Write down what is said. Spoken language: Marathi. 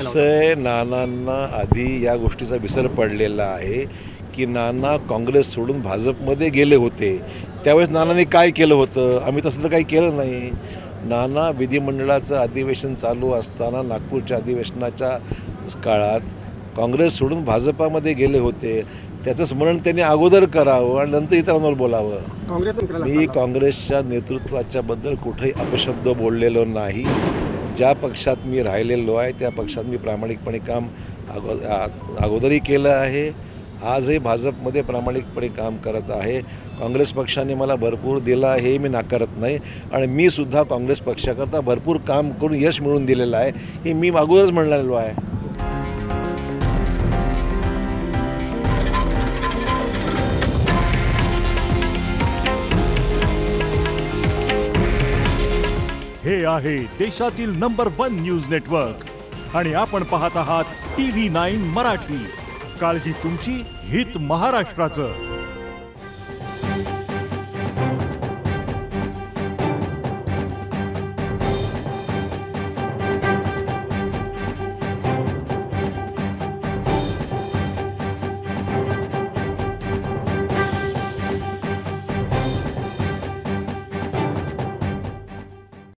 नानांना आधी या गोष्टीचा विसर पडलेला आहे की नाना काँग्रेस सोडून भाजपमध्ये गेले होते. त्यावेळेस नानांनी काय केलं होतं? आम्ही तसं तर काही केलं नाही. नाना विधिमंडळाचं अधिवेशन चालू असताना नागपूरच्या अधिवेशनाच्या काळात काँग्रेस सोडून भाजपामध्ये गेले होते. त्याचं स्मरण त्यांनी अगोदर करावं आणि नंतर इतरांवर बोलावं. मी काँग्रेसच्या नेतृत्वाच्याबद्दल कुठेही अपशब्द बोललेलो नाही. ज्या पक्षात मी राहिलेलो आहे त्या पक्षात मी प्रामाणिकपणे काम अगोदरही केलं आहे. आजही भाजपमध्ये प्रामाणिकपणे काम करत आहे. काँग्रेस पक्षाने मला भरपूर दिलं आहे हे मी नाकारत नाही आणि मी सुद्धा काँग्रेस पक्षाकरता भरपूर काम करून यश मिळवून दिलेलं आहे हे मी अगोदरच म्हणलेलो आहे. हे आहे देशातील नंबर 1 न्यूज नेटवर्क आणि आपण पाहत आहात TV9 मराठी. काळजी तुमची, हित महाराष्ट्राचं.